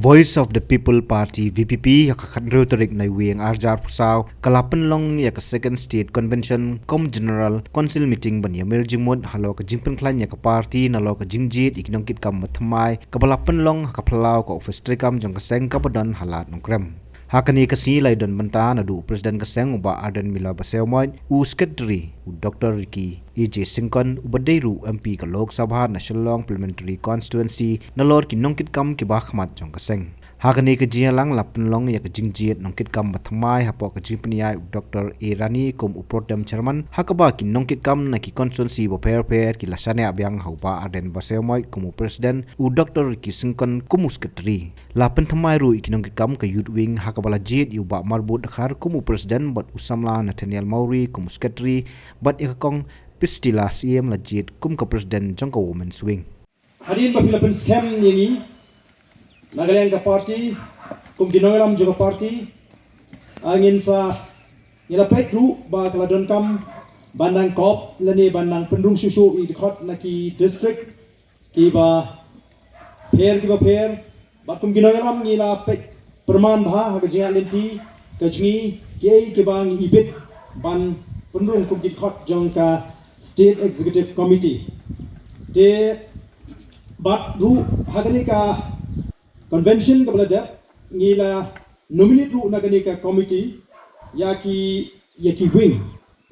Voice of the People Party VPP yakakhat rhetoric na wing arjar pusaw kalapan long yak second state convention com general council meeting ban yamir jingmod halo ka jingpen klan yak party na lo ka jingjit ikinongkit kam mathmai kabalapan long kaplau ka office trikam jong kaseng kabadan halat nongkrem hakani kasi laidon banta na du president kaseng uba Arden Mila Baseomoy u secretary u Dr. Ricky EJ Singkon ubadeiru MP ka Lok Sabha National Parliamentary Constituency na lor ki nongkit kam ki bakhmat jong kaseng hakani ka jialang lapun long yak jingjiet nongkit kam mathmai hapo ka jingpniai u Dr. Irani kum uprotem chairman hakaba ki nongkit kam na ki constituency bo pair ki lasane abyang hauba Arden Baseomoy kum president u Dr. Ricky Singkon kum secretary lapun thamai ru ikinongkit kam ka youth wing hakabala jit yu ba marbut khar kum president bat usamla Nathaniel Mauri kum secretary bat ikakong pistila CM lajit kum ka president jong ka women's wing hadin ba Philippine scam ni Nagaland ka party kum ginoram juga party angin sa nilapet ru ba kaladon kam bandang kop lani bandang pendung susu i dekat naki district ki ba pair ba kum ginoram nilapet perman bha ha jinga lenti kajni ke bang ibit ban pendung kum dekat jong ka state executive committee de bat ru hagani ka convention kabla da ngila nominate ru nagani ka committee yaki wing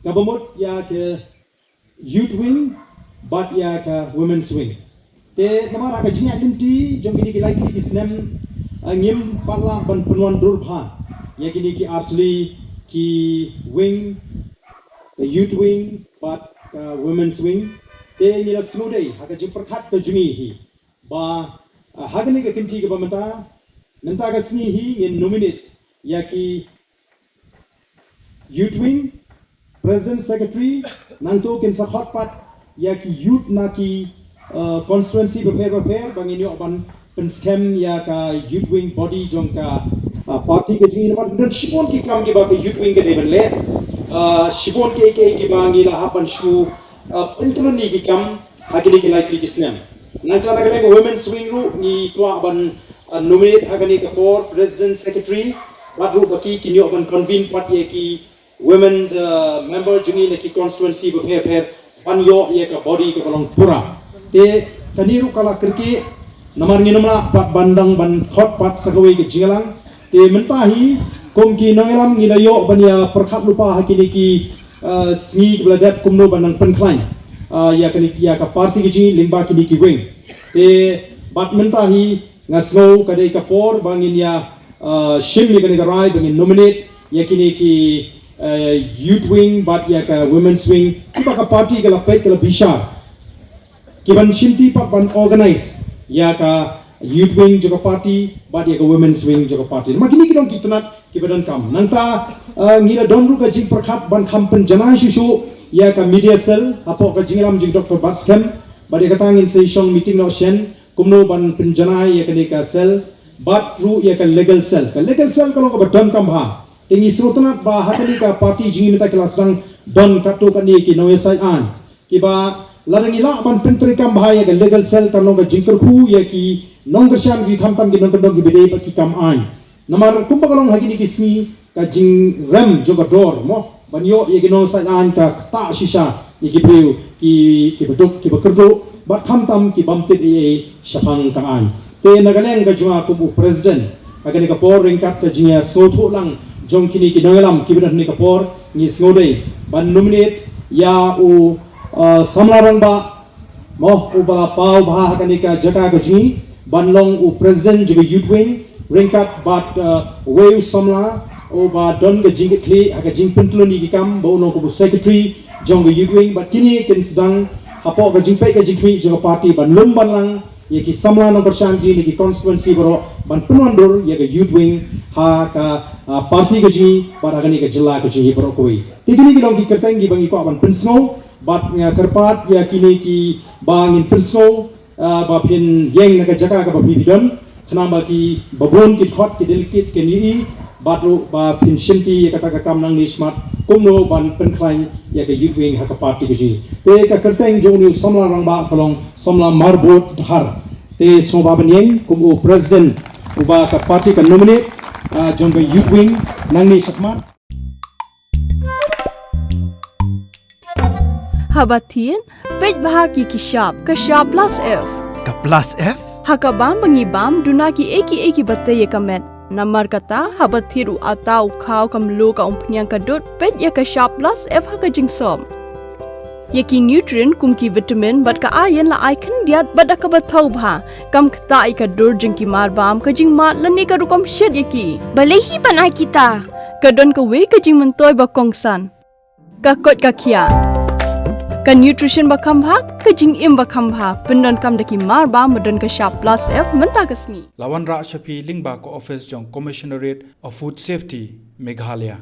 kabamot ya ke youth wing bat ya ka women's wing te namara ka jinya limti jong kini ki lagi ki snem ngim pala ban penuan durpha yakini ki actually ki wing the youth wing but women's wing te ngila smudai haka jim perkhat ka jungi hi ba hagani ka kinti ka bamata nanta ka sni hi ngin nominate yaki youth wing president secretary nanto kin sa hotpat yaki youth naki constituency prepare bangin yo ban pen scam ya ka youth wing body jong ka party ka jingi ban dan shibon ki kam ki ba ka youth wing ka deben le shibon ke ki bangi la hapan shu intro ni ki kam hagini ki like ki snem nanta na ka women's wing ru ni tua ban nominate hagani ka for president secretary badu baki kinyo ban convene party ki women's member jungi na ki constituency bo pher ban yo ye ka body ka kolong pura te kaniru kala kriki namar nginumna bandang ban hot pat sagawi ki jingalang te mentahi kom ki nangilam ngilayo ban ya perkhat lupa hakini ki sni bladap kumno banang penklain ya ka party ki jingi lingba ki ki wing te bat mentahi ngasno kadai ka por bangin ya shim ni kani ka rai bangin nominate ya kini ki youth wing bat ya ka women's wing kita ka party ka lapet ka bishar kiban shimti pat ban organize ya ka youth wing juga party bat ya ka women's wing juga party magini kidong kitunat kibadan kam nanta ngira donru ka jing perkhat ban kampen jana shusu ya ka media cell apo ka jingiram jing Dr. Batskem bat ya ka tangin session meeting no shen kumno ban penjana ya ka ni ka cell bat ru ya ka legal cell kalau ka badon kam ha tingi srutanat ba hatani ka party jingi mita kelas dang don kato ka ni ki no sai an ki ba larangi la ban pentri kam ba ya ka legal cell kalau ka jingker khu ya ki nong gersham ki khamtam ki nong dog ki bidei pa ki kam an namar kumpa kalong hagi ni ki sni ka jing rem joga dor mo banyo ye gino sa an ka ta shisha ye ki priu ki bedok ki bekerdo bat khamtam ki bamtit ye shapang ka an te nagaleng ka junga ku president agani ka por ringkat ka jinga sotho lang jong kini ki nangalam ki bedan ni ka por ni snodei ban nominate ya u samlarang ba mo u ba pau ba agani ka jaka ka jingi ban long u president juga youth wing ringkat bat weu samla o ba don ga jing kli aga jing pentlo ni gikam ba uno ko secretary jong ga youth wing ba kini ken sedang hapo ga jing pe ga jing kli jo party ban lumban lang ye ki samla no bersangji ni ki constituency bro ban penondur ye ga youth wing ha ka party ga ji ba ga ni ga jilla ga ji bro koi tigini ki long ki kerteng gi bangi ko ban pensno bat nga kerpat ya kini ki bangin pensno ba pin yeng na ga jaka ga ba bidon khana ba ki babon ki thot ki delegates ke ni batu ba pinshimti ya kata kakam nang ni smart kumno ban penklain ya ke youth wing haka party ke ji te ka kerteng joni samla rang ba kolong samla marbot dhar te soba banyeng kumu president uba ka party ka nominate jong ka youth wing nangni sakma Habatin, pej bahagi kishap, kashap plus F. Ka plus F? Hakabam bangibam dunaki eki batte ye kamet. Namar kata habathiru atau khau kamlu ka umpnyang kadut pej ya kashap plus F haka jingsom. Yaki nutrient kumki vitamin bat ka ayen la icon diat bat ka bathau bha kam kta i ka dur jingki marbam ka jingma lani ka rukom shed yaki. Balehi panai kita. Kadon ka we ka jing mentoy ba kongsan. Ka kot ka kia. Ka nutrition ba kambha ka jing im ba kambha pendon kam daki marba medon ka sharp plus F menta kasni. Lawan Ra Shafi Lingba ko office jong Commissionerate of Food Safety Meghalaya.